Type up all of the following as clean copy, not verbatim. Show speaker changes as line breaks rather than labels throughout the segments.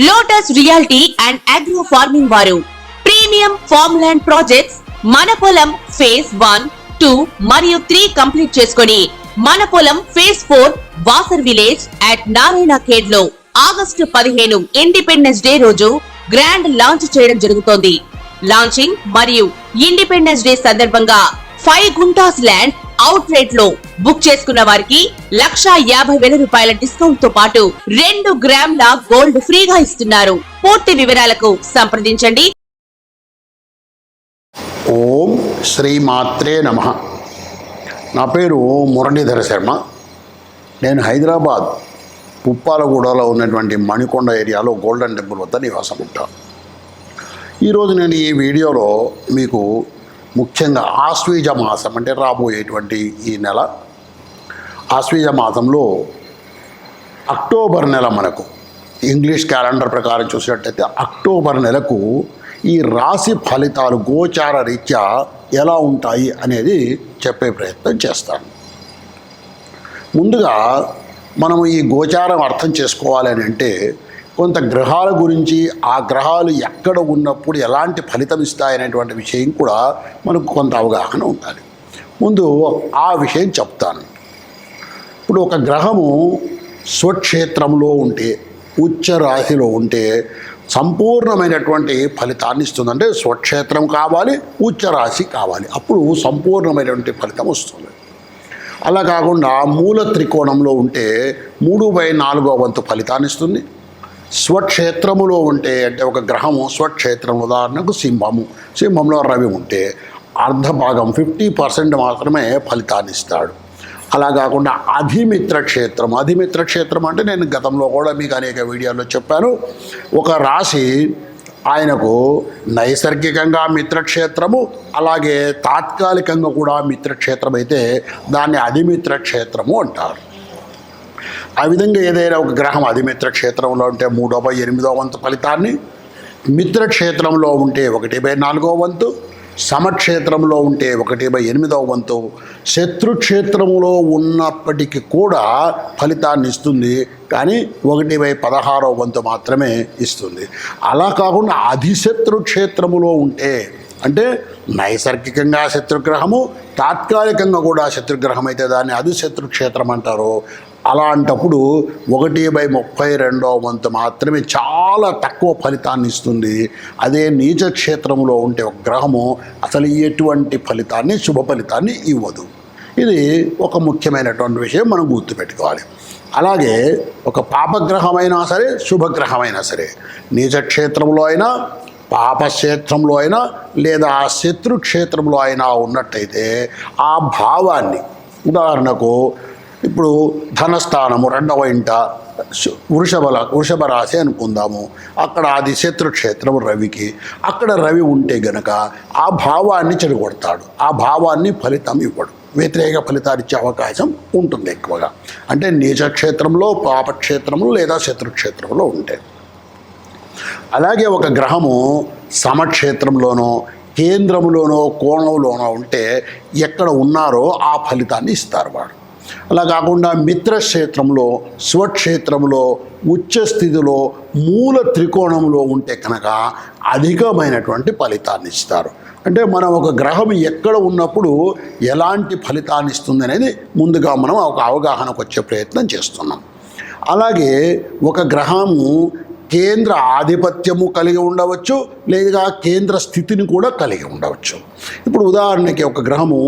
Lotus reality and agro farming వారు premium farm land projects మన పొలం ఫేజ్ 1, 2 మరియు 3 కంప్లీట్ చేసుకొని మన పొలం phase 4 Wasar village at Narayana Khed లో ఆగస్టు 15 ఇండిపెండెన్స్ డే రోజు గ్రాండ్ లాంచ్ చేయడం జరుగుతోంది. లాంచింగ్ మరియు ఇండిపెండెన్స్ డే సందర్భంగా 5 గుంటాస్ ల్యాండ్ అవుట్ రేట్ లో బుక్ చేసుకున్న వారికి 1,50,000 రూపాయల డిస్కౌంట్ తో పాటు 2 గ్రాముల గోల్డ్ ఫ్రీగా ఇస్తున్నారు. పూర్తి వివరాలకు సంప్రదించండి.
ఓం శ్రీమాత్రే నమః. నా పేరు మురళీధర శర్మ. నేను హైదరాబాద్ పుప్పాలగూడలో ఉన్నటువంటి మణికొండ ఏరియాలో గోల్డెన్ టెంపుల్ వద్ద నివాసం ఉంటాను. ఈరోజు నేను ఈ వీడియోలో మీకు ముఖ్యంగా ఆశ్వీజ మాసం అంటే రాబోయేటువంటి ఈ నెల ఆశ్వీజ మాసంలో అక్టోబర్ నెల మనకు ఇంగ్లీష్ క్యాలెండర్ ప్రకారం చూసినట్టయితే అక్టోబర్ నెలకు ఈ రాశి ఫలితాలు గోచార రీత్యా ఎలా ఉంటాయి అనేది చెప్పే ప్రయత్నం చేస్తాను. ముందుగా మనము ఈ గోచారం అర్థం చేసుకోవాలి అని అంటే కొంత గ్రహాల గురించి ఆ గ్రహాలు ఎక్కడ ఉన్నప్పుడు ఎలాంటి ఫలితం ఇస్తాయనేటువంటి విషయం కూడా మనకు కొంత అవగాహన ఉండాలి. ముందు ఆ విషయం చెప్తాను. ఇప్పుడు ఒక గ్రహము స్వక్షేత్రంలో ఉంటే ఉచ్చ రాశిలో ఉంటే సంపూర్ణమైనటువంటి ఫలితాన్ని ఇస్తుంది. అంటే స్వక్షేత్రం కావాలి, ఉచ్చ రాశి కావాలి, అప్పుడు సంపూర్ణమైనటువంటి ఫలితం వస్తుంది. అలా కాకుండా మూల త్రికోణంలో ఉంటే 3/4 వంతు ఫలితాన్ని ఇస్తుంది. స్వక్షేత్రములో ఉంటే అంటే ఒక గ్రహము స్వక్షేత్రం ఉదాహరణకు సింహంలో రవి ఉంటే అర్ధభాగం 50% మాత్రమే ఫలితాన్ని ఇస్తాడు. అలా కాకుండా అధిమిత్ర క్షేత్రం అంటే నేను గతంలో కూడా మీకు అనేక వీడియోల్లో చెప్పాను. ఒక రాశి ఆయనకు నైసర్గికంగా మిత్రక్షేత్రము, అలాగే తాత్కాలికంగా కూడా మిత్రక్షేత్రం అయితే దాన్ని అధిమిత్ర క్షేత్రము అంటారు. ఆ విధంగా ఏదైనా ఒక గ్రహం అధిమిత్ర క్షేత్రంలో ఉంటే 3/8 వంతు ఫలితాన్ని, మిత్రక్షేత్రంలో ఉంటే 1/4 వంతు, సమక్షేత్రంలో ఉంటే 1/8 వంతు, శత్రుక్షేత్రంలో ఉన్నప్పటికీ కూడా ఫలితాన్ని ఇస్తుంది, కానీ 1/16 వంతు మాత్రమే ఇస్తుంది. అలా కాకుండా అధిశత్రు క్షేత్రములో ఉంటే అంటే నైసర్గికంగా శత్రుగ్రహము, తాత్కాలికంగా కూడా శత్రుగ్రహం అయితే దాన్ని అధిశత్రు క్షేత్రం అంటారు. అలాంటప్పుడు 1/32 వంతు మాత్రమే చాలా తక్కువ ఫలితాన్ని ఇస్తుంది. అదే నీచ క్షేత్రంలో ఉంటే ఒక గ్రహము అసలు ఎటువంటి ఫలితాన్ని, శుభ ఫలితాన్ని ఇవ్వదు. ఇది ఒక ముఖ్యమైనటువంటి విషయం మనం గుర్తుపెట్టుకోవాలి. అలాగే ఒక పాపగ్రహమైనా సరే, శుభగ్రహమైనా సరే, నీచ క్షేత్రంలో అయినా, పాపక్షేత్రంలో అయినా లేదా శత్రుక్షేత్రంలో అయినా ఉన్నట్టయితే ఆ భావాన్ని, ఉదాహరణకు ఇప్పుడు ధనస్థానము 2వ ఇంట వృషభ రాశి అనుకుందాము, అక్కడ అది శత్రుక్షేత్రం రవికి, అక్కడ రవి ఉంటే గనక ఆ భావాన్ని చెడగొడతాడు, ఆ భావాన్ని ఫలితం ఇవ్వడు, వ్యతిరేక ఫలితాలు ఇచ్చే అవకాశం ఉంటుంది ఎక్కువగా. అంటే నీచక్షేత్రంలో, పాపక్షేత్రంలో లేదా శత్రుక్షేత్రంలో ఉంటే. అలాగే ఒక గ్రహము సమక్షేత్రంలోనో, కేంద్రంలోనో, కోణంలోనో ఉంటే ఎక్కడ ఉన్నారో ఆ ఫలితాన్ని ఇస్తారు వాడు. అలా కాకుండా మిత్రక్షేత్రంలో, స్వక్షేత్రంలో, ఉచ్చ స్థితిలో, మూల త్రికోణంలో ఉంటే కనుక అధికమైనటువంటి ఫలితాన్ని ఇస్తారు. అంటే మనం ఒక గ్రహం ఎక్కడ ఉన్నప్పుడు ఎలాంటి ఫలితాన్ని ఇస్తుంది అనేది ముందుగా మనం ఒక అవగాహనకు వచ్చే ప్రయత్నం చేస్తున్నాం. అలాగే ఒక గ్రహము కేంద్ర ఆధిపత్యము కలిగి ఉండవచ్చు, లేదా కేంద్ర స్థితిని కూడా కలిగి ఉండవచ్చు. ఇప్పుడు ఉదాహరణకి ఒక గ్రహము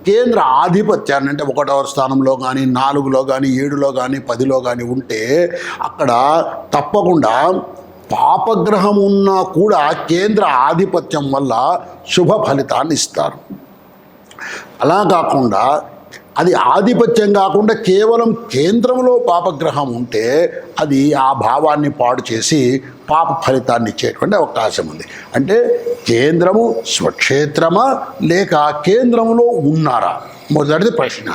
కేంద్ర ఆధిపత్యాన్ని అంటే 1వ స్థానంలో కానీ, 4లో కానీ, 7లో కానీ, 10లో కానీ ఉంటే అక్కడ తప్పకుండా పాపగ్రహం ఉన్నా కూడా కేంద్ర ఆధిపత్యం వల్ల శుభ ఫలితాన్ని ఇస్తారు. అలా కాకుండా అది ఆధిపత్యం కాకుండా కేవలం కేంద్రంలో పాపగ్రహం ఉంటే అది ఆ భావాన్ని పాడు చేసి పాప ఫలితాన్ని ఇచ్చేటువంటి అవకాశం ఉంది. అంటే కేంద్రము స్వక్షేత్రమా లేక కేంద్రంలో ఉన్నారా, మొదటిది ప్రశ్న.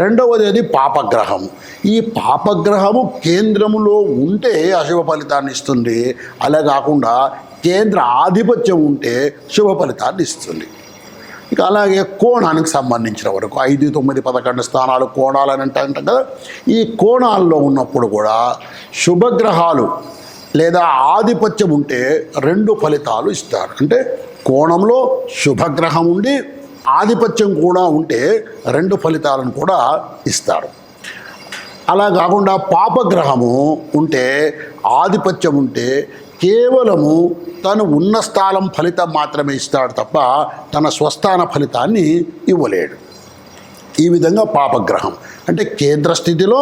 రెండవది అది పాపగ్రహము. ఈ పాపగ్రహము కేంద్రములో ఉంటే అశుభ ఫలితాన్ని ఇస్తుంది, అలా కాకుండా కేంద్ర ఆధిపత్యం ఉంటే శుభ ఫలితాన్ని ఇస్తుంది. ఇక అలాగే కోణానికి సంబంధించిన వరకు 5, 9, 11 స్థానాలు కోణాలని అంటాం కదా. ఈ కోణాల్లో ఉన్నప్పుడు కూడా శుభగ్రహాలు లేదా ఆధిపత్యం ఉంటే 2 ఫలితాలు ఇస్తారు. అంటే కోణంలో శుభగ్రహం ఉండి ఆధిపత్యం కూడా ఉంటే 2 ఫలితాలను కూడా ఇస్తారు. అలా కాకుండా పాపగ్రహము ఉంటే ఆధిపత్యం ఉంటే కేవలము తను ఉన్న స్థానం ఫలితం మాత్రమే ఇస్తాడు తప్ప తన స్వస్థాన ఫలితాన్ని ఇవ్వలేడు. ఈ విధంగా పాపగ్రహం అంటే కేంద్ర స్థితిలో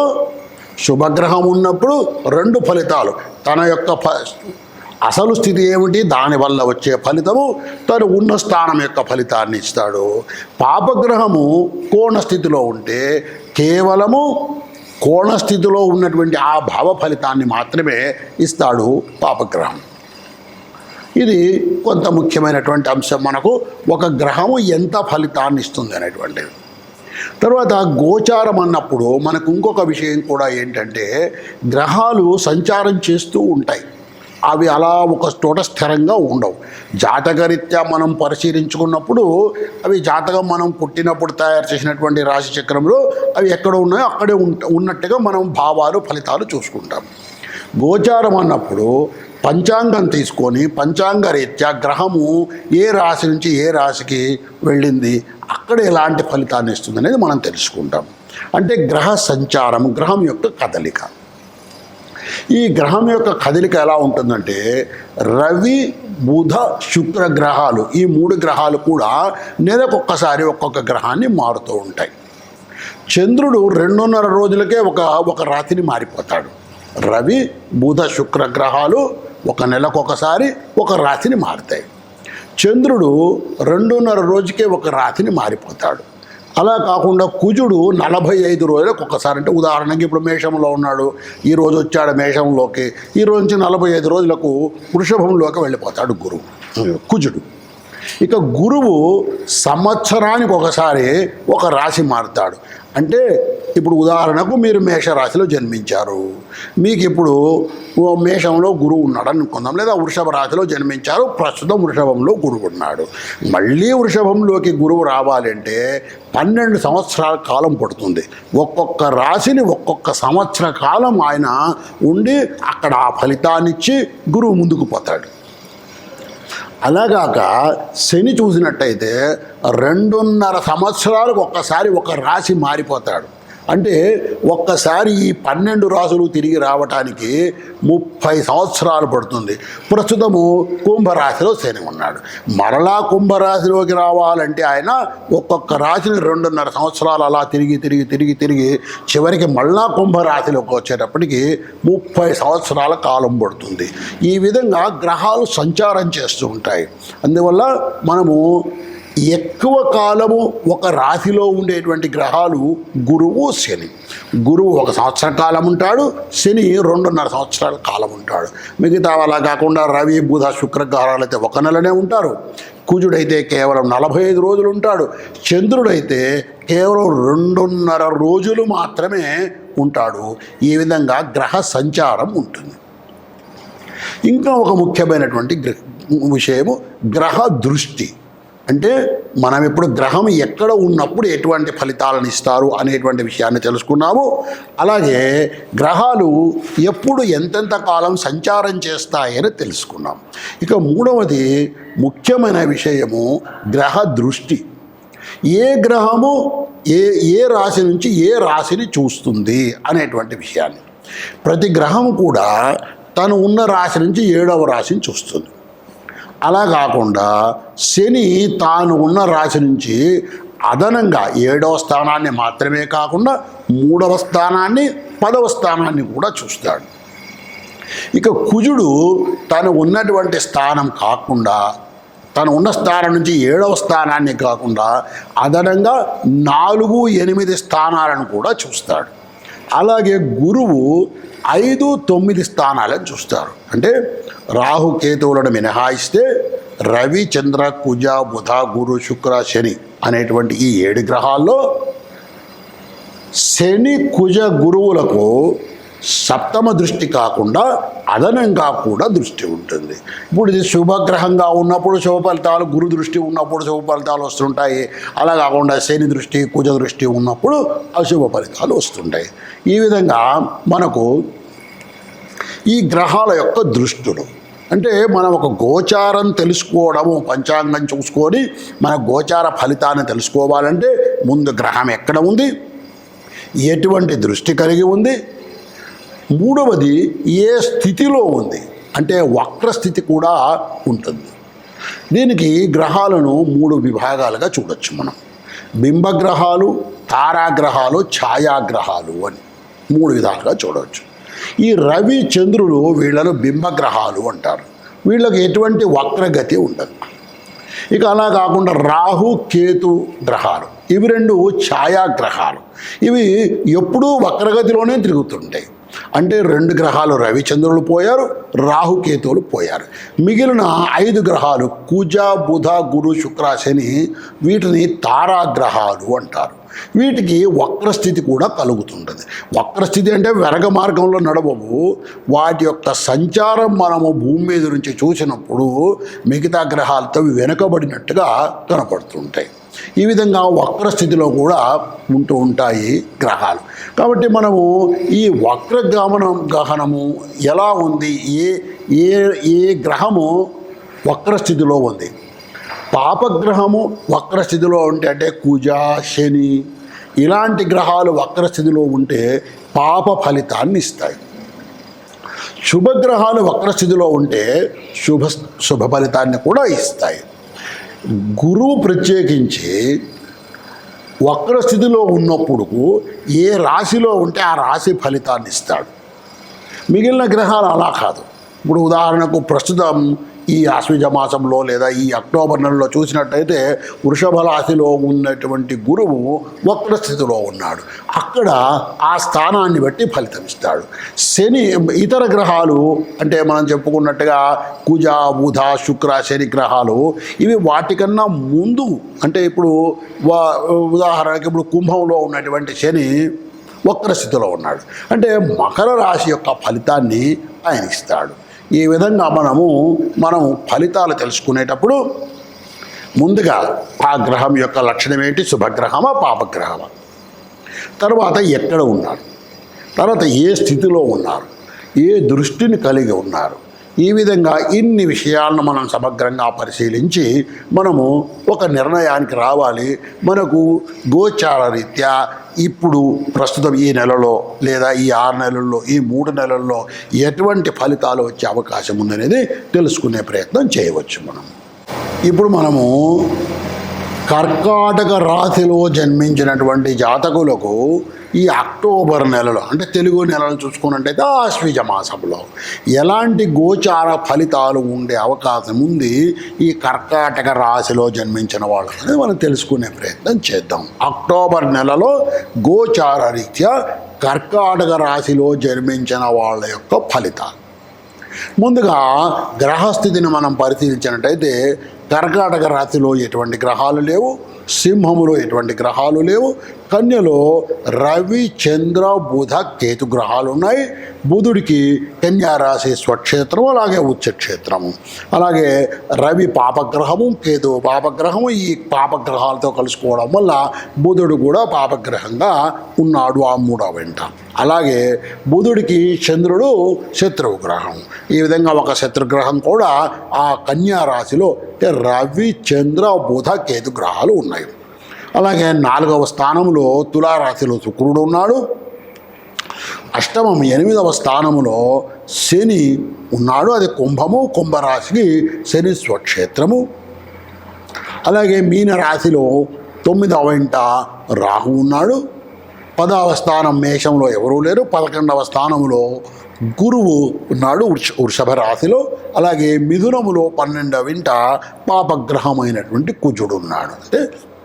శుభగ్రహం ఉన్నప్పుడు 2 ఫలితాలు, తన యొక్క అసలు స్థితి ఏమిటి దానివల్ల వచ్చే ఫలితము తను ఉన్న స్థానం యొక్క ఫలితాన్ని ఇస్తాడు. పాపగ్రహము కోణ స్థితిలో ఉంటే కేవలము కోణస్థితిలో ఉన్నటువంటి ఆ భావ ఫలితాన్ని మాత్రమే ఇస్తాడు పాపగ్రహం. ఇది కొంత ముఖ్యమైనటువంటి అంశం. మనకు ఒక గ్రహము ఎంత ఫలితాన్ని ఇస్తుంది అనేటువంటిది. తర్వాత గోచారం అన్నప్పుడు మనకు ఇంకొక విషయం కూడా ఏంటంటే గ్రహాలు సంచారం చేస్తూ ఉంటాయి. అవి అలా ఒక చోట స్థిరంగా ఉండవు. జాతకరీత్యా మనం పరిశీలించుకున్నప్పుడు అవి జాతకం మనం పుట్టినప్పుడు తయారు చేసినటువంటి రాశి చక్రంలో అవి ఎక్కడ ఉన్నాయో అక్కడే ఉన్నట్టుగా మనం భావాలు ఫలితాలు చూసుకుంటాం. గోచారం అన్నప్పుడు పంచాంగం తీసుకొని పంచాంగ రీత్యా గ్రహము ఏ రాశి నుంచి ఏ రాశికి వెళ్ళింది, అక్కడ ఎలాంటి ఫలితాన్ని ఇస్తుంది అనేది మనం తెలుసుకుంటాం. అంటే గ్రహ సంచారం, గ్రహం యొక్క కదలిక. ఈ గ్రహం యొక్క కదలిక ఎలా ఉంటుందంటే రవి బుధ శుక్ర గ్రహాలు, ఈ 3 గ్రహాలు కూడా నెలకొక్కసారి ఒక్కొక్క గ్రహాన్ని మారుతూ ఉంటాయి. చంద్రుడు 2.5 రోజులకే ఒక రాతిని మారిపోతాడు. రవి బుధ శుక్ర గ్రహాలు ఒక నెలకొకసారి ఒక రాతిని మారుతాయి. చంద్రుడు 2.5 రోజుకే ఒక రాతిని మారిపోతాడు. అలా కాకుండా కుజుడు 45 రోజులకు ఒకసారి, అంటే ఉదాహరణకి ఇప్పుడు మేషంలో ఉన్నాడు, ఈ రోజు వచ్చాడు మేషంలోకి, ఈ రోజు నుంచి 45 రోజులకు వృషభంలోకి వెళ్ళిపోతాడు కుజుడు. ఇక గురువు సంవత్సరానికి ఒకసారి ఒక రాశి మారుతాడు. అంటే ఇప్పుడు ఉదాహరణకు మీరు మేషరాశిలో జన్మించారు, మీకు ఇప్పుడు మేషంలో గురువు ఉన్నాడు అనుకుందాం, లేదా వృషభ రాశిలో జన్మించారు, ప్రస్తుతం వృషభంలో గురువు ఉన్నాడు. మళ్ళీ వృషభంలోకి గురువు రావాలంటే 12 సంవత్సరాల కాలం పడుతుంది. ఒక్కొక్క రాశిని ఒక్కొక్క సంవత్సర కాలం ఆయన ఉండి అక్కడ ఆ ఫలితాన్నిచ్చి గురువు ముందుకు పోతాడు. అలాగాక శని చూసినట్టయితే 2.5 సంవత్సరాలకు ఒక్కసారి ఒక రాశి మారిపోతాడు. అంటే ఒక్కసారి ఈ 12 రాశులు తిరిగి రావటానికి 30 సంవత్సరాలు పడుతుంది. ప్రస్తుతము కుంభరాశిలో శని ఉన్నాడు. మరలా కుంభరాశిలోకి రావాలంటే ఆయన ఒక్కొక్క రాశిని 2.5 సంవత్సరాలు అలా తిరిగి చివరికి మళ్ళా కుంభరాశిలోకి వచ్చేటప్పటికి 30 సంవత్సరాల కాలం పడుతుంది. ఈ విధంగా గ్రహాలు సంచారం చేస్తూ ఉంటాయి. అందువల్ల మనము ఎక్కువ కాలము ఒక రాశిలో ఉండేటువంటి గ్రహాలు గురువు శని. గురువు 1 సంవత్సర కాలం ఉంటాడు, శని 2.5 సంవత్సరాల కాలం ఉంటాడు. మిగతా అలా కాకుండా రవి బుధ శుక్ర గ్రహాలు అయితే 1 నెలనే ఉంటారు. కుజుడైతే కేవలం 45 రోజులు ఉంటాడు. చంద్రుడైతే కేవలం 2.5 రోజులు మాత్రమే ఉంటాడు. ఈ విధంగా గ్రహ సంచారం ఉంటుంది. ఇంకా ఒక ముఖ్యమైనటువంటి విషయము గ్రహ దృష్టి. అంటే మనం ఇప్పుడు గ్రహం ఎక్కడ ఉన్నప్పుడు ఎటువంటి ఫలితాలను ఇస్తారు అనేటువంటి విషయాన్ని తెలుసుకున్నాము. అలాగే గ్రహాలు ఎప్పుడు ఎంతెంత కాలం సంచారం చేస్తాయని తెలుసుకున్నాం. ఇక 3వది ముఖ్యమైన విషయము గ్రహ దృష్టి. ఏ గ్రహము ఏ రాశి నుంచి ఏ రాశిని చూస్తుంది అనేటువంటి విషయాన్ని. ప్రతి గ్రహం కూడా తను ఉన్న రాశి నుంచి 7వ రాశిని చూస్తుంది. అలా కాకుండా శని తాను ఉన్న రాశి నుంచి అదనంగా 7వ స్థానాన్ని మాత్రమే కాకుండా 3వ స్థానాన్ని 10వ స్థానాన్ని కూడా చూస్తాడు. ఇక కుజుడు తను ఉన్నటువంటి స్థానం కాకుండా, తను ఉన్న స్థానం నుంచి 7వ స్థానాన్ని కాకుండా అదనంగా 4, 8 స్థానాలను కూడా చూస్తాడు. అలాగే గురువు 5, 9 స్థానాలను చూస్తారు. అంటే రాహుకేతువులను మినహాయిస్తే రవి చంద్ర కుజ బుధ గురు శుక్ర శని అనేటువంటి ఈ 7 గ్రహాల్లో శని కుజ గురువులకు 7వ దృష్టి కాకుండా అదనంగా కూడా దృష్టి ఉంటుంది. ఇప్పుడు ఇది శుభగ్రహంగా ఉన్నప్పుడు శుభ ఫలితాలు, గురు దృష్టి ఉన్నప్పుడు శుభ ఫలితాలు వస్తుంటాయి. అలా కాకుండా శని దృష్టి కుజ దృష్టి ఉన్నప్పుడు అశుభ ఫలితాలు వస్తుంటాయి. ఈ విధంగా మనకు ఈ గ్రహాల యొక్క దృష్టులు అంటే మనం ఒక గోచారం తెలుసుకోవడము, పంచాంగం చూసుకొని మన గోచార ఫలితాన్ని తెలుసుకోవాలంటే ముందు గ్రహం ఎక్కడ ఉంది, ఎటువంటి దృష్టి కలిగి ఉంది, మూడవది ఏ స్థితిలో ఉంది, అంటే వక్రస్థితి కూడా ఉంటుంది. దీనికి గ్రహాలను 3 విభాగాలుగా చూడొచ్చు మనం. బింబగ్రహాలు, తారాగ్రహాలు, ఛాయాగ్రహాలు అని 3 విధాలుగా చూడవచ్చు. ఈ రవి చంద్రులు వీళ్ళను బింబగ్రహాలు అంటారు. వీళ్ళకి ఎటువంటి వక్రగతి ఉండదు. ఇక అలా కాకుండా రాహు కేతు గ్రహాలు, ఇవి 2 ఛాయాగ్రహాలు. ఇవి ఎప్పుడూ వక్రగతిలోనే తిరుగుతుంటాయి. అంటే 2 గ్రహాలు రవిచంద్రులు పోయారు, రాహుకేతువులు పోయారు. మిగిలిన 5 గ్రహాలు కుజ, బుధ, గురు, శుక్ర, శని, వీటిని తారాగ్రహాలు అంటారు. వీటికి వక్రస్థితి కూడా కలుగుతుంటుంది. వక్రస్థితి అంటే వెరగ మార్గంలో నడవవు. వాటి యొక్క సంచారం మనము భూమి మీద నుంచి చూసినప్పుడు మిగతా గ్రహాలతో వెనుకబడినట్టుగా కనపడుతుంటాయి. ఈ విధంగా వక్రస్థితిలో కూడా ఉంటూ ఉంటాయి గ్రహాలు. కాబట్టి మనము ఈ గహనము ఎలా ఉంది, ఏ ఏ ఏ గ్రహము వక్రస్థితిలో ఉంది, పాపగ్రహము వక్రస్థితిలో ఉంటే అంటే కుజ, శని ఇలాంటి గ్రహాలు వక్రస్థితిలో ఉంటే పాప ఫలితాన్ని ఇస్తాయి. శుభగ్రహాలు వక్రస్థితిలో ఉంటే శుభ ఫలితాన్ని కూడా ఇస్తాయి. గురువు ప్రత్యేకించి వక్రస్థితిలో ఉన్నప్పుడు ఏ రాశిలో ఉంటే ఆ రాశి ఫలితాన్ని ఇస్తాడు. మిగిలిన గ్రహాలు అలా కాదు. ఇప్పుడు ఉదాహరణకు ప్రస్తుతం ఈ ఆశ్వీజ మాసంలో లేదా ఈ అక్టోబర్ నెలలో చూసినట్టయితే వృషభ రాశిలో ఉన్నటువంటి గురువు వక్రస్థితిలో ఉన్నాడు. అక్కడ ఆ స్థానాన్ని బట్టి ఫలితం ఇస్తాడు. శని ఇతర గ్రహాలు అంటే మనం చెప్పుకున్నట్టుగా కుజ, బుధ, శుక్ర, శని గ్రహాలు ఇవి వాటికన్నా ముందు అంటే ఇప్పుడు ఉదాహరణకి ఇప్పుడు కుంభంలో ఉన్నటువంటి శని వక్రస్థితిలో ఉన్నాడు. అంటే మకర రాశి యొక్క ఫలితాన్ని ఆయన ఇస్తాడు. ఈ విధంగా మనం ఫలితాలు తెలుసుకునేటప్పుడు ముందుగా ఆ గ్రహం యొక్క లక్షణం ఏంటి, శుభగ్రహమా పాపగ్రహమా, తర్వాత ఎక్కడ ఉన్నారు, తర్వాత ఏ స్థితిలో ఉన్నారు, ఏ దృష్టిని కలిగి ఉన్నారు, ఈ విధంగా ఇన్ని విషయాలను మనం సమగ్రంగా పరిశీలించి మనము ఒక నిర్ణయానికి రావాలి. మనకు గోచార రీత్యా ఇప్పుడు ప్రస్తుతం ఈ నెలలో లేదా ఈ 6 నెలల్లో ఈ 3 నెలల్లో ఎటువంటి ఫలితాలు వచ్చే అవకాశం ఉందనేది తెలుసుకునే ప్రయత్నం చేయవచ్చు. ఇప్పుడు మనము కర్కాటక రాశిలో జన్మించినటువంటి జాతకులకు ఈ అక్టోబర్ నెలలో అంటే తెలుగు నెలలు చూసుకున్నట్టయితే ఆశ్వీజ మాసంలో ఎలాంటి గోచార ఫలితాలు ఉండే అవకాశం ఉంది ఈ కర్కాటక రాశిలో జన్మించిన వాళ్ళు అనేది మనం తెలుసుకునే ప్రయత్నం చేద్దాం. అక్టోబర్ నెలలో గోచార రీత్యా కర్కాటక రాశిలో జన్మించిన వాళ్ళ యొక్క ఫలితాలు. ముందుగా గ్రహస్థితిని మనం పరిశీలించినట్టయితే కర్కాటక రాశిలో ఎటువంటి గ్రహాలు లేవు, సింహములో ఎటువంటి గ్రహాలు లేవు, కన్యలో రవి, చంద్ర, బుధ, కేతు గ్రహాలు ఉన్నాయి. బుధుడికి కన్యారాశి స్వక్షేత్రము, అలాగే ఉచ్చక్షేత్రము. అలాగే రవి పాపగ్రహము, కేతు పాపగ్రహము. ఈ పాపగ్రహాలతో కలుసుకోవడం వల్ల బుధుడు కూడా పాపగ్రహంగా ఉన్నాడు ఆ 3వ వెంట. అలాగే బుధుడికి చంద్రుడు శత్రువు గ్రహం. ఈ విధంగా ఒక శత్రుగ్రహం కూడా ఆ కన్యారాశిలో రవి, చంద్ర, బుధ, కేతు గ్రహాలు ఉన్నాయి. అలాగే 4వ స్థానంలో తులారాశిలో శుక్రుడు ఉన్నాడు. అష్టమం 8వ స్థానంలో శని ఉన్నాడు. అది కుంభము, కుంభరాశికి శని స్వక్షేత్రము. అలాగే మీనరాశిలో 9వ వెంట రాహు ఉన్నాడు. 10వ స్థానం మేషంలో ఎవరూ లేరు. 11వ స్థానంలో గురువు ఉన్నాడు వృషభ రాశిలో. అలాగే మిథునములో 12వ వెంట పాపగ్రహమైనటువంటి కుజుడు ఉన్నాడు. అంటే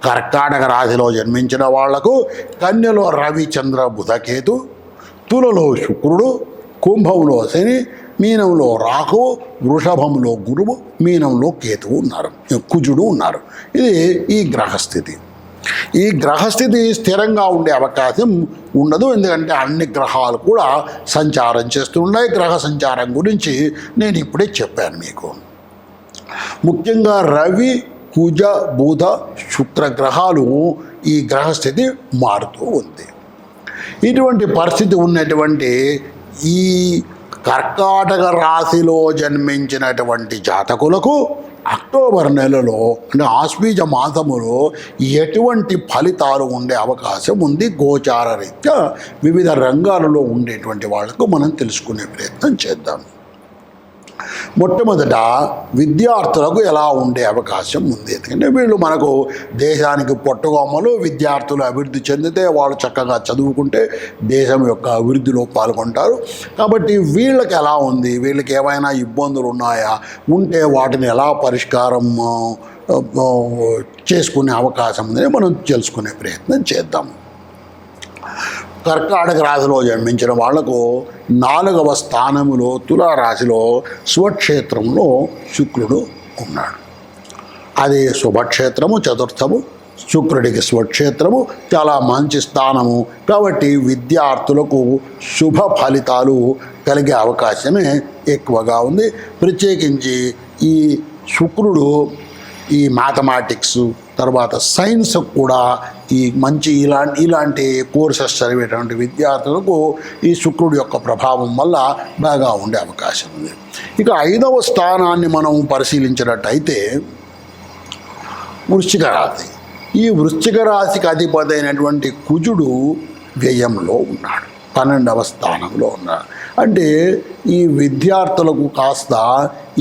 కర్కాటక రాశిలో జన్మించిన వాళ్లకు కన్యలో రవి, చంద్ర, బుధ, కేతు, తులలో శుక్రుడు, కుంభంలో శని, మీనంలో రాహు, వృషభంలో గురువు, మీనంలో కేతువు ఉన్నారు, కుజుడు ఉన్నారు. ఇది ఈ గ్రహస్థితి. ఈ గ్రహస్థితి స్థిరంగా ఉండే అవకాశం ఉండదు. ఎందుకంటే అన్ని గ్రహాలు కూడా సంచారం చేస్తున్నాయి. గ్రహ సంచారం గురించి నేను ఇప్పుడే చెప్పాను మీకు. ముఖ్యంగా రవి, కుజ, బుధ, శుక్ర గ్రహాలు ఈ గ్రహస్థితి మారుతూ ఉంది. ఇటువంటి పరిస్థితి ఉన్నటువంటి ఈ కర్కాటక రాశిలో జన్మించినటువంటి జాతకులకు అక్టోబర్ నెలలో అంటే ఆశ్వీజ మాసములో ఎటువంటి ఫలితాలు ఉండే అవకాశం ఉంది గోచార రీత్యా వివిధ రంగాలలో ఉండేటువంటి వాళ్లకు మనం తెలుసుకునే ప్రయత్నం చేద్దాం. మొట్టమొదట విద్యార్థులకు ఎలా ఉండే అవకాశం ఉంది. ఎందుకంటే వీళ్ళు మనకు దేశానికి పొట్టగొమ్మలు. విద్యార్థులు అభివృద్ధి చెందితే వాళ్ళు చక్కగా చదువుకుంటే దేశం యొక్క అభివృద్ధిలో పాల్గొంటారు. కాబట్టి వీళ్ళకి ఎలా ఉంది, వీళ్ళకి ఏమైనా ఇబ్బందులు ఉన్నాయా, ఉంటే వాటిని ఎలా పరిష్కారం చేసుకునే అవకాశం ఉందని మనం తెలుసుకునే ప్రయత్నం చేద్దాం. కర్కాటక రాశిలో జన్మించిన వాళ్లకు 4వ స్థానములో తులారాశిలో స్వక్షేత్రంలో శుక్రుడు ఉన్నాడు. అది శుభక్షేత్రము, చతుర్థము, శుక్రుడికి స్వక్షేత్రము, చాలా మంచి స్థానము. కాబట్టి విద్యార్థులకు శుభ ఫలితాలు కలిగే అవకాశమే ఎక్కువగా ఉంది. ప్రత్యేకించి ఈ శుక్రుడు ఈ మ్యాథమెటిక్స్ తర్వాత సైన్స్ కూడా ఈ మంచి ఇలాంటి కోర్సెస్ చదివేటువంటి విద్యార్థులకు ఈ శుక్రుడి యొక్క ప్రభావం వల్ల బాగా ఉండే అవకాశం ఉంది. ఇక 5వ స్థానాన్ని మనం పరిశీలించినట్టయితే వృశ్చిక రాశి. ఈ వృశ్చిక రాశికి అధిపతి అయినటువంటి కుజుడు వ్యయంలో ఉన్నాడు, 12వ స్థానంలో ఉన్నాడు. అంటే ఈ విద్యార్థులకు కాస్త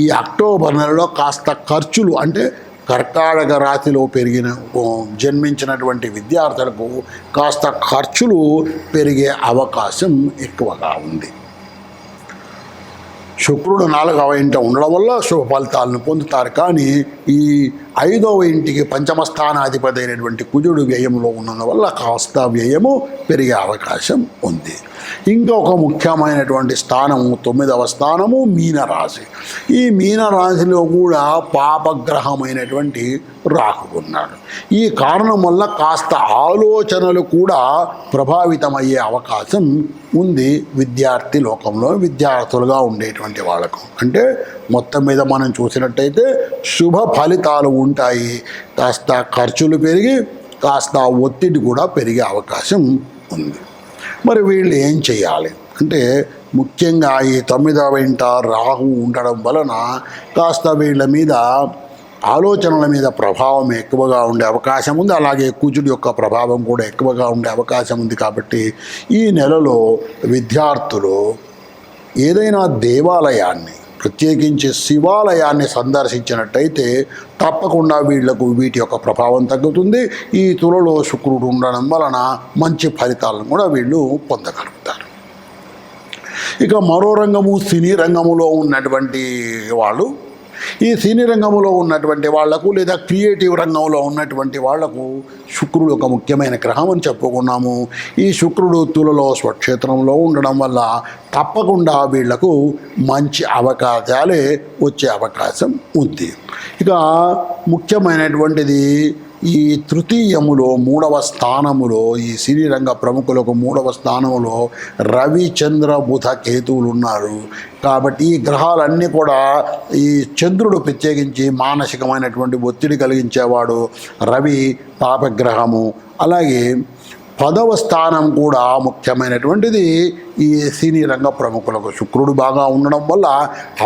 ఈ అక్టోబర్ నెలలో కాస్త ఖర్చులు, అంటే కర్కాటక రాశిలో జన్మించినటువంటి విద్యార్థులకు కాస్త ఖర్చులు పెరిగే అవకాశం ఎక్కువగా ఉంది. శుక్రుడు 4వ ఇంట ఉండడం వల్ల శుభ ఫలితాలను పొందుతారు. కానీ ఈ 5వ ఇంటికి పంచమ స్థానాధిపతి అయినటువంటి కుజుడు వ్యయంలో ఉన్నందువల్ల కాస్త వ్యయము పెరిగే అవకాశం ఉంది. ఇంకొక ముఖ్యమైనటువంటి స్థానము 9వ స్థానము మీనరాశి. ఈ మీనరాశిలో కూడా పాపగ్రహమైనటువంటి రాహు ఉన్నాడు. ఈ కారణం వల్ల కాస్త ఆలోచనలు కూడా ప్రభావితమయ్యే అవకాశం ఉంది విద్యార్థి లోకంలో, విద్యార్థులుగా ఉండేటువంటి వాళ్ళకు. అంటే మొత్తం మీద మనం చూసినట్టయితే శుభ ఫలితాలు ఉంటాయి, కాస్త ఖర్చులు పెరిగి కాస్త ఒత్తిడి కూడా పెరిగే అవకాశం ఉంది. మరి వీళ్ళు ఏం చేయాలి అంటే, ముఖ్యంగా ఈ 9వ ఇంట రాహు ఉండడం వలన కాస్త వీళ్ళ మీద ఆలోచనల మీద ప్రభావం ఎక్కువగా ఉండే అవకాశం ఉంది. అలాగే కుజుడి యొక్క ప్రభావం కూడా ఎక్కువగా ఉండే అవకాశం ఉంది. కాబట్టి ఈ నెలలో విద్యార్థులు ఏదైనా దేవాలయాన్ని, ప్రత్యేకించి శివాలయాన్ని సందర్శించినట్టయితే తప్పకుండా వీటి యొక్క ప్రభావం తగ్గుతుంది. ఈ తులలో శుక్రుడు ఉండడం వలన మంచి ఫలితాలను కూడా వీళ్ళు పొందగలుగుతారు. ఇక మరో రంగము సినీ రంగములో ఉన్నటువంటి వాళ్ళు, ఈ సినీ రంగంలో ఉన్నటువంటి వాళ్లకు లేదా క్రియేటివ్ రంగంలో ఉన్నటువంటి వాళ్లకు శుక్రుడు ఒక ముఖ్యమైన గ్రహం అని చెప్పుకున్నాము. ఈ శుక్రుడు తులలో స్వక్షేత్రంలో ఉండడం వల్ల తప్పకుండా వీళ్లకు మంచి అవకాశాలే వచ్చే అవకాశం ఉంది. ఇక ముఖ్యమైనటువంటిది ఈ తృతీయములో 3వ స్థానములో ఈ సినీ రంగ ప్రముఖులకు 3వ స్థానములో రవి, చంద్ర, బుధ, కేతువులు ఉన్నారు. కాబట్టి ఈ గ్రహాలన్నీ కూడా, ఈ చంద్రుడు ప్రత్యేకించి మానసికమైనటువంటి ఒత్తిడి కలిగించేవాడు, రవి పాపగ్రహము. అలాగే 10వ స్థానం కూడా ముఖ్యమైనటువంటిది ఈ సినీ రంగ ప్రముఖులకు. శుక్రుడు బాగా ఉండడం వల్ల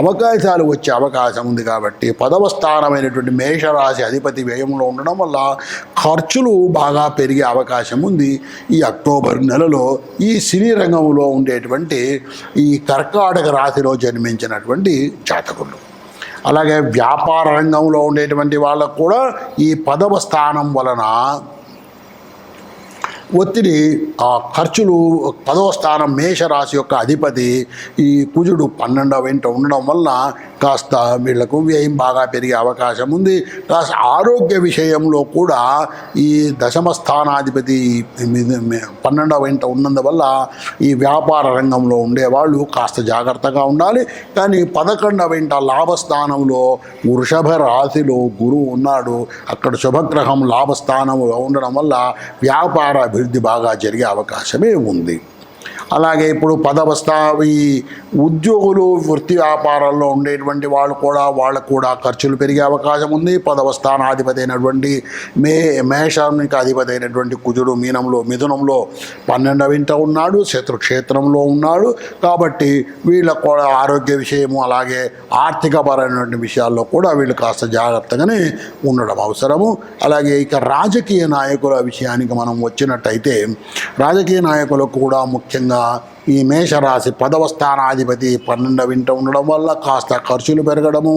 అవకాశాలు వచ్చే అవకాశం ఉంది. కాబట్టి 10వ స్థానమైనటువంటి మేషరాశి అధిపతి వ్యయంలో ఉండడం వల్ల ఖర్చులు బాగా పెరిగే అవకాశం ఉంది ఈ అక్టోబర్ నెలలో ఈ సినీ రంగంలో ఉండేటువంటి ఈ కర్కాటక రాశిలో జన్మించినటువంటి జాతకులు. అలాగే వ్యాపార రంగంలో ఉండేటువంటి వాళ్ళకు కూడా ఈ 10వ స్థానం వలన ఒత్తిడి, ఖర్చులు, 10వ స్థానం మేషరాశి యొక్క అధిపతి ఈ కుజుడు 12వ ఇంట ఉండడం వల్ల కాస్త వీళ్లకు వ్యయం బాగా పెరిగే అవకాశం ఉంది. కాస్త ఆరోగ్య విషయంలో కూడా ఈ 10వ స్థానాధిపతి 12వ ఇంట ఉన్నందువల్ల ఈ వ్యాపార రంగంలో ఉండేవాళ్ళు కాస్త జాగ్రత్తగా ఉండాలి. కానీ 11వ ఇంట లాభస్థానంలో వృషభ రాశిలో గురువు ఉన్నాడు. అక్కడ శుభగ్రహం లాభస్థానంలో ఉండడం వల్ల వ్యాపార అభివృద్ధి బాగా జరిగే అవకాశమే ఉంది. అలాగే ఇప్పుడు ఈ ఉద్యోగులు వృత్తి వ్యాపారాల్లో ఉండేటువంటి వాళ్ళకు కూడా ఖర్చులు పెరిగే అవకాశం ఉంది. 10వ స్థానాధిపతి అయినటువంటి మేషానికి అధిపతి అయినటువంటి కుజుడు మిథునంలో 12వ ఇంట ఉన్నాడు, శత్రుక్షేత్రంలో ఉన్నాడు. కాబట్టి వీళ్ళకు కూడా ఆరోగ్య విషయము అలాగే ఆర్థికపరమైనటువంటి విషయాల్లో కూడా వీళ్ళు కాస్త జాగ్రత్తగానే ఉండడం అవసరము. అలాగే ఇక రాజకీయ నాయకుల విషయానికి మనం వచ్చినట్టయితే రాజకీయ నాయకులకు కూడా ముఖ్యంగా ఈ మేషరాశి 10వ స్థానాధిపతి 12వ ఇంట ఉండడం వల్ల కాస్త ఖర్చులు పెరగడము,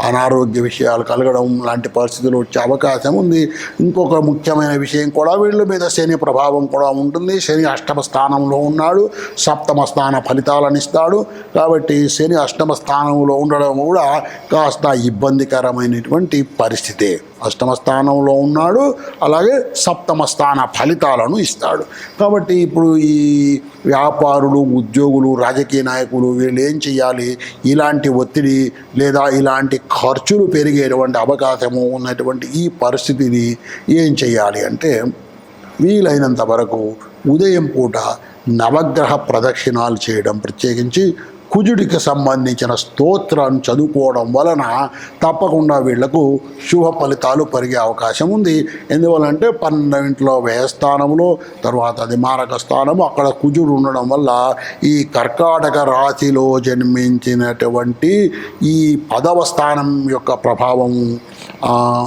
అనారోగ్య విషయాలు కలగడం లాంటి పరిస్థితులు వచ్చే అవకాశం ఉంది. ఇంకొక ముఖ్యమైన విషయం కూడా వీళ్ళ మీద శని ప్రభావం కూడా ఉంటుంది. శని 8వ స్థానంలో ఉన్నాడు, 7వ స్థాన ఫలితాలను ఇస్తాడు. కాబట్టి శని 8వ స్థానంలో ఉండడం కూడా కాస్త ఇబ్బందికరమైనటువంటి పరిస్థితే. 8వ స్థానంలో ఉన్నాడు, అలాగే 7వ స్థాన ఫలితాలను ఇస్తాడు. కాబట్టి ఇప్పుడు ఈ వ్యాపారులు, ఉద్యోగులు, రాజకీయ నాయకులు వీళ్ళు ఏం చేయాలి? ఇలాంటి ఒత్తిడి లేదా ఇలాంటి ఖర్చులు పెరిగేటువంటి అవకాశము ఉన్నటువంటి ఈ పరిస్థితిని ఏం చేయాలి అంటే వీలైనంత వరకు ఉదయం పూట నవగ్రహ ప్రదక్షిణాలు చేయడం, ప్రత్యేకించి కుజుడికి సంబంధించిన స్తోత్రాన్ని చదువుకోవడం వలన తప్పకుండా వీళ్లకు శుభ ఫలితాలు పెరిగే అవకాశం ఉంది. ఎందువల్లంటే 12వ ఇంట్లో వ్యయస్థానంలో, తర్వాత అది మారక స్థానము, అక్కడ కుజుడు ఉండడం వల్ల ఈ కర్కాటక రాశిలో జన్మించినటువంటి ఈ 10వ స్థానం యొక్క ప్రభావము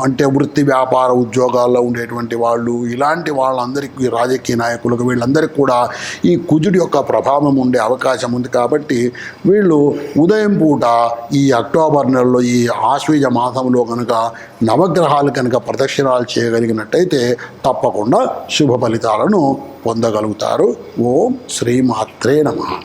అంటే వృత్తి వ్యాపార ఉద్యోగాల్లో ఉండేటువంటి వాళ్ళు, ఇలాంటి వాళ్ళందరికీ, రాజకీయ నాయకులకు, వీళ్ళందరికీ కూడా ఈ కుజుడి యొక్క ప్రభావం ఉండే అవకాశం ఉంది. కాబట్టి వీళ్ళు ఉదయం పూట ఈ అక్టోబర్ నెలలో ఈ ఆశ్వీజ మాసంలో కనుక నవగ్రహాలు కనుక ప్రదక్షిణాలు చేయగలిగినట్టయితే తప్పకుండా శుభ ఫలితాలను పొందగలుగుతారు. ఓం శ్రీమాత్రే నమః.